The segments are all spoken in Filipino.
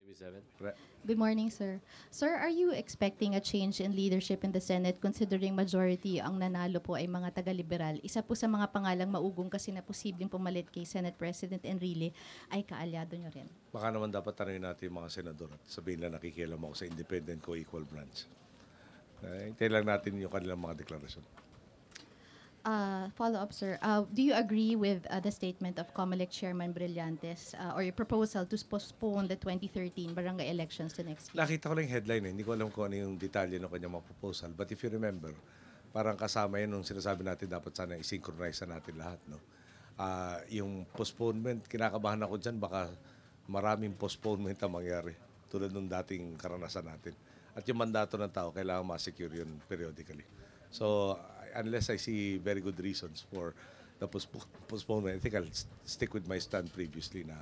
TV7. Good morning, sir. Sir, are you expecting a change in leadership in the Senate considering majority ang nanalo po ay mga taga-liberal? Isa po sa mga pangalang maugong kasi na posibleng pumalit kay Senate President Enrile ay kaalyado nyo rin. Baka naman dapat tanongin natin yung mga senador at sabihin lang nakikialam ako sa independent co-equal branch. Hintayin lang natin yung kanilang mga deklarasyon. Follow-up, sir. Do you agree with the statement of COMELEC Chairman Brillantes or your proposal to postpone the 2013 barangay elections to next year? Nakita ko lang yung headline Hindi ko alam kung ano yung detalye ng kanyang mga proposal. But if you remember, parang kasama yun nung sinasabi natin dapat sana i-synchronize na natin lahat. No? Yung postponement, kinakabahan ako dyan, baka maraming postponement ang mangyari tulad nung dating karanasan natin. At yung mandato ng tao, kailangan ma-secure yun periodically. So, unless I see very good reasons for the postponement, I think I'll stick with my stand previously na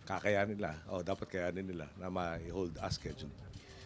kakayanin nila, dapat kayanin nila na ma-hold as scheduled.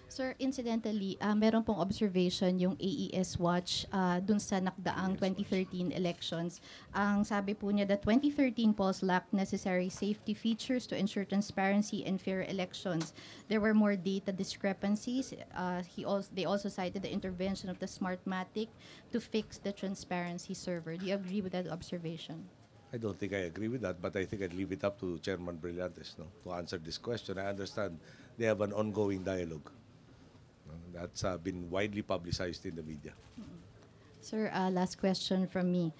Sir, incidentally, meron pong observation yung AES Watch dun sa nakdaang 2013 elections. Ang sabi po niya, the 2013 polls lacked necessary safety features to ensure transparency and fair elections. There were more data discrepancies. They also cited the intervention of the Smartmatic to fix the transparency server. Do you agree with that observation? I don't think I agree with that, but I think I'd leave it up to Chairman Brillantes to answer this question. I understand they have an ongoing dialogue. That's been widely publicized in the media. Sir, last question from me.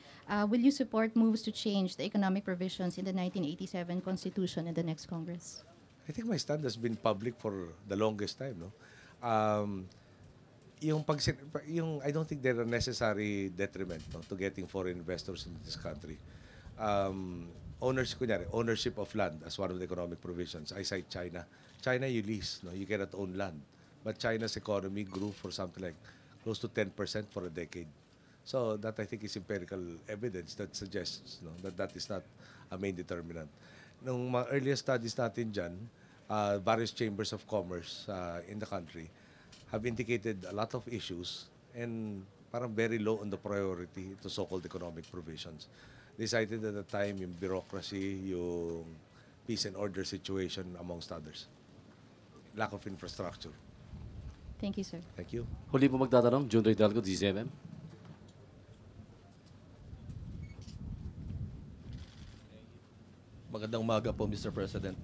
Will you support moves to change the economic provisions in the 1987 Constitution in the next Congress? I think my stand has been public for the longest time. No? I don't think there are necessary detriment to getting foreign investors into this country. Ownership of land as one of the economic provisions. I cite China. China, you lease. No? You cannot own land. But China's economy grew for something like close to 10% for a decade. So that I think is empirical evidence that suggests that is not a main determinant. Nung mga earlier studies natin dyan, various chambers of commerce in the country have indicated a lot of issues and parang very low on the priority to so-called economic provisions. They cited at the time yung bureaucracy, yung peace and order situation amongst others. Lack of infrastructure. Thank you, sir. Thank you. Huli po magtatanong, June Hidalgo, D7. Magandang umaga po, Mr. President.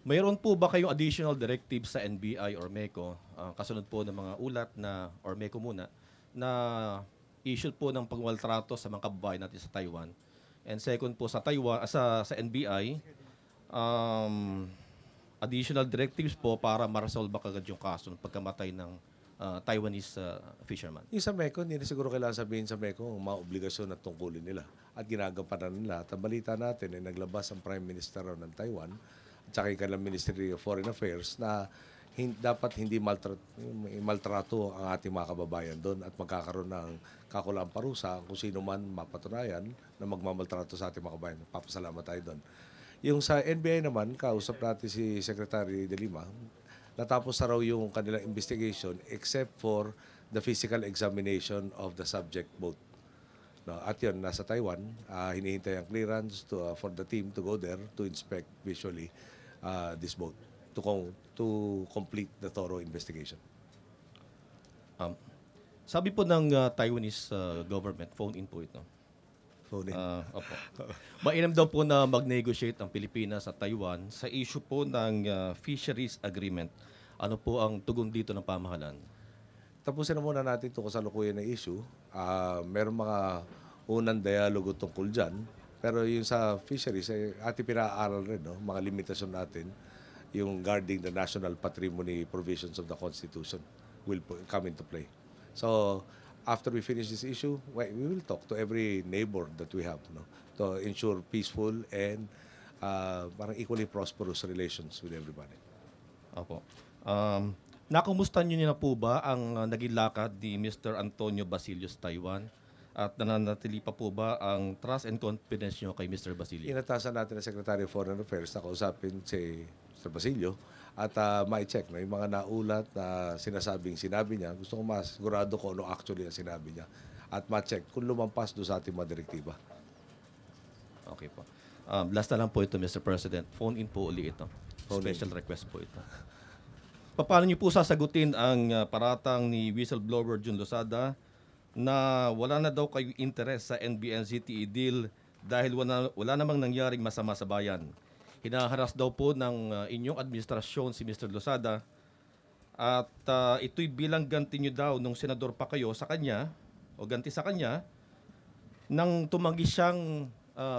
Mayroon po ba kayong additional directive sa NBI or MECO, kasunod po ng mga ulat or MECO muna, na issued po ng pagmaltrato sa mga kababayan natin sa Taiwan? And second po, sa NBI, additional directives po para ma-resolve kagad yung kaso ng pagkamatay ng Taiwanese fisherman. Yung sa MECO, hindi na siguro kailangan sabihin sa MECO ang mga obligasyon at tungkulin nila at ginagampanan nila. At ang balita natin ay naglabas ang Prime Minister ng Taiwan at saka yung kanilang Ministry of Foreign Affairs na dapat hindi maltrato ang ating mga kababayan doon at magkakaroon ng kakulaang parusa kung sino man mapatunayan na magmamaltrato sa ating mga kababayan. Papasalamat tayo doon. Yung sa NBI naman, kausap natin si Secretary De Lima, natapos na raw yung kanilang investigation except for the physical examination of the subject boat. No, at yun, nasa Taiwan, hinihintay ang clearance for the team to go there to inspect visually this boat to complete the thorough investigation. Sabi po ng Taiwanese government, phone-in po ito. Opo. Mainam daw po na mag-negotiate ang Pilipinas at Taiwan sa issue po ng fisheries agreement. Ano po ang tugon dito ng pamahalaan? Tapusin na muna natin ito kasalukuyan na issue. Meron mga unang dialogo tungkol dyan. Pero yung sa fisheries, ating pinaaral rin, mga limitasyon natin. Yung guarding the national patrimony provisions of the Constitution will come into play. So, after we finish this issue, we will talk to every neighbor that we have to ensure peaceful and parang equally prosperous relations with everybody. Opo. Nakumusta niyo na po ba ang naging lakad ni Mr. Antonio Basilio sa Taiwan? At nananatili pa po ba ang trust and confidence niyo kay Mr. Basilio? Inatasan natin ang Secretary of Foreign Affairs na kausapin si Mr. Basilio at ma-check yung mga naulat na sinabi niya. Gusto ko masigurado kung ano actually ang sinabi niya at ma-check kung lumampas doon sa ating mga direktiba. Okay po. Last na lang po ito, Mr. President. Phone in po uli ito. Phone in. Special request po ito. Paano niyo po sasagutin ang paratang ni whistleblower Jun Losada na wala na daw kayo interes sa NBN-ZTE deal dahil wala namang nangyaring masama sa bayan? Hinaharas daw po ng inyong administrasyon si Mr. Losada at ito'y bilang ganti niyo daw nung senador pa kayo sa kanya o ganti sa kanya nang tumanggi siyang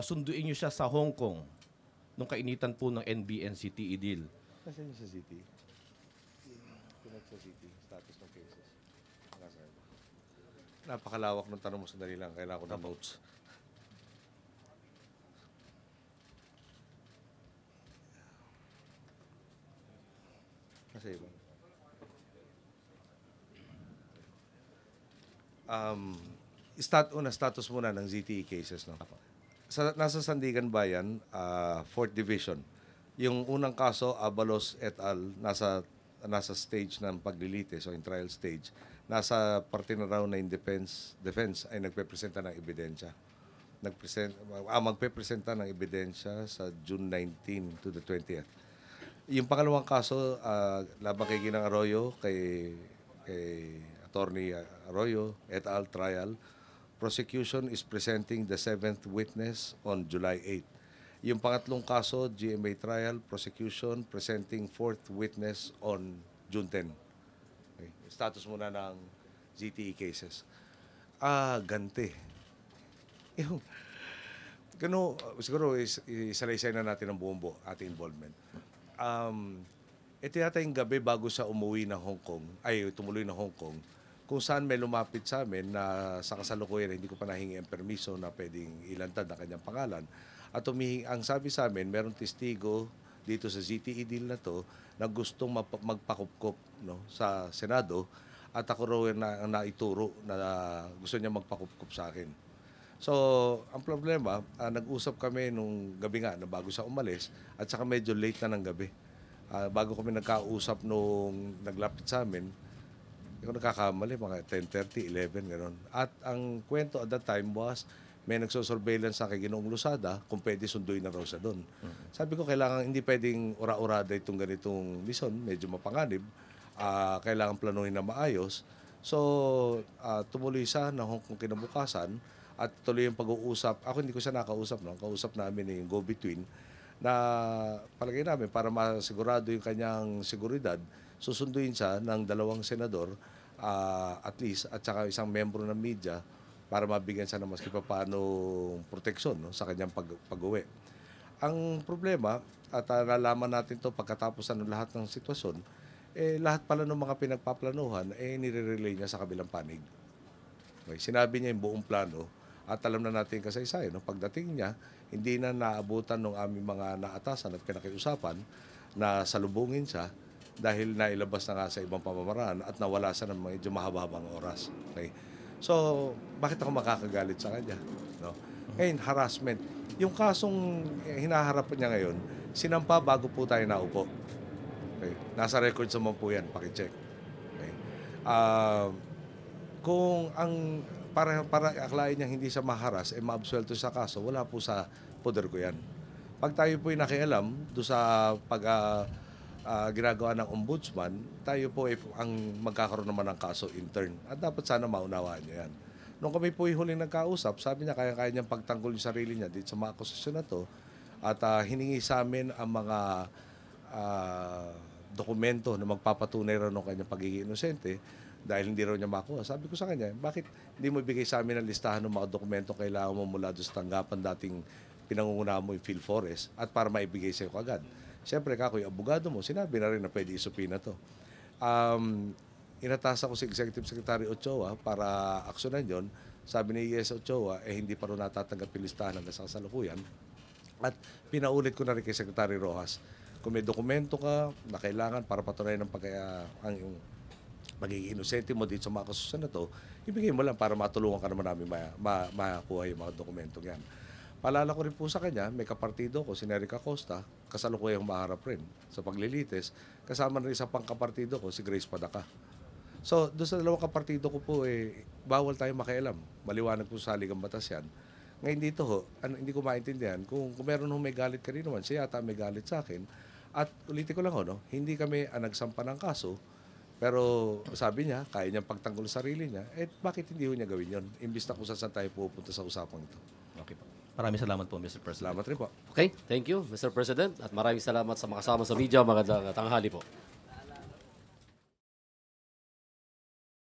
sunduin niyo siya sa Hong Kong nung kainitan po ng NBN-ZTE deal. Nasaan yung sa city? Pinag sa city, status ng cases. Nasaan? Napakalawak ng tanong mo, sandali lang. Kailangan ko ng notes. Kasi ba? Status muna ng ZTE cases. No? Nasa Sandigan Bayan, 4th Division. Yung unang kaso, Abalos et al., nasa stage ng paglilitis o in trial stage. Nasa parte na raw na in defense ay nagpepresenta ng ebidensya. Magpepresenta ng ebidensya sa June 19 to the 20th. Yung pangalawang kaso, laban kay Ginang Arroyo, kay Attorney Arroyo et al. Trial, prosecution is presenting the 7th witness on July 8. Yung pangatlong kaso, GMA trial, prosecution presenting 4th witness on June 10. Okay. Status muna ng ZTE cases. Ganti. Yung, siguro isalaysay na natin ang buong ating involvement. Ito yata yung gabi bago sa tumuloy ng Hong Kong, kung saan may lumapit sa amin na sa kasalukuyan hindi ko pa nahingi ang permiso na pwedeng ilantad ang kanyang pangalan. At ang sabi sa amin, merong testigo dito sa ZTE deal na to na gustong magpakupkop sa Senado at ako raw na naituro na gusto niya magpakupkop sa akin. So, ang problema, nag-usap kami nung gabi nga na bago sa umalis at saka medyo late na ng gabi. Bago kami nagkausap nung naglapit sa amin, hindi ko nagkakamali, mga 10:30, 11, gano'n. At ang kwento at that time was, may nagsosurveillance sa kay Ginoong Losada kung pwede sunduin na raw siya doon. Sabi ko, hindi pwedeng ura-urada itong ganitong mission, medyo mapanganib. Kailangan planuhin na maayos. So, tumuloy siya ng Hong Kong kinabukasan at tuloy yung pag-uusap. Ako hindi ko siya nakausap, kausap namin yung go-between na palagay namin para masigurado yung kanyang seguridad, susunduin siya ng 2 senador at least at saka isang membro ng media para mabigyan siya ng maski paano proteksyon sa kanyang pag-uwi. Ang problema, at nalaman natin to pagkatapos ng lahat ng sitwasyon, lahat pala ng mga pinagpaplanuhan, nire-relay niya sa kabilang panig. Okay, sinabi niya yung buong plano at alam na natin kasaysayan. Pagdating niya, hindi na naabutan ng aming mga naatasan at pinakiusapan na salubungin siya dahil nailabas na nga sa ibang pamamaraan at nawala siya ng medyo mahaba-habang oras. Okay? So, bakit ako makakagalit sa kanya? No? Ngayon, harassment. Yung kasong hinaharap niya ngayon, sinampa bago po tayo naupo. Okay? Nasa records naman po yan, pakicheck. Okay? Kung ang para akalain niya hindi siya maharas, maabsuelto sa kaso, wala po sa poder ko yan. Pag tayo po'y nakialam doon sa ginagawa ng ombudsman, tayo po ang magkakaroon naman ng kaso intern. At dapat sana maunawaan niya yan. Nung kami po'y huling nagkausap, sabi niya kaya niyang pagtanggol yung sarili niya dito sa mga akusasyon na to at hiningi sa amin ang mga dokumento na magpapatunay raw ng kanyang pagiging inosente dahil hindi raw niya makuha. Sabi ko sa kanya, bakit hindi mo ibigay sa amin ang listahan ng mga dokumento kailangan mo mula doon sa tanggapan dating pinangungunahan mo yung PhilForest at para maibigay sa iyo kagad. Siyempre, yung abogado mo, sinabi na rin na pwede isupina to. Inatasan ko si Executive Secretary Ochoa para aksyonan yon. Sabi ni ES Ochoa, hindi pa rin natatanggap yung listahan hanggang sa kasalukuyan. At pinaulit ko na rin kay Secretary Rojas, kung may dokumento ka na kailangan para patunayan ang yung magiging inosente mo dito sa mga kasusan na to, ibigay mo lang para matulungan ka naman namin makakuha yung mga dokumentong yan. Paalala ko rin po sa kanya, may kapartido ko, si Nerica Costa, kasalukuyang maharap rin sa paglilitis. Kasama rin sa pangkapartido ko, si Grace Padaka. So, doon sa 2 kapartido ko po, bawal tayo makialam. Maliwanag po sa Saligang Batas yan. Ngayon dito ho, hindi ko maintindihan kung meron ho may galit kanino man, siya yata may galit sa akin. At ulitin ko lang ho, no, hindi kami nagsampa ng kaso, pero sabi niya, kaya niyang pagtanggol sa sarili niya, bakit hindi ho niya gawin yon? Imbis na kung saan tayo pupunta sa usapang ito. Okay po. Maraming salamat po, Mr. President. Salamat rin po. Okay, thank you, Mr. President. At maraming salamat sa makasama sa media. Magandang tanghali po.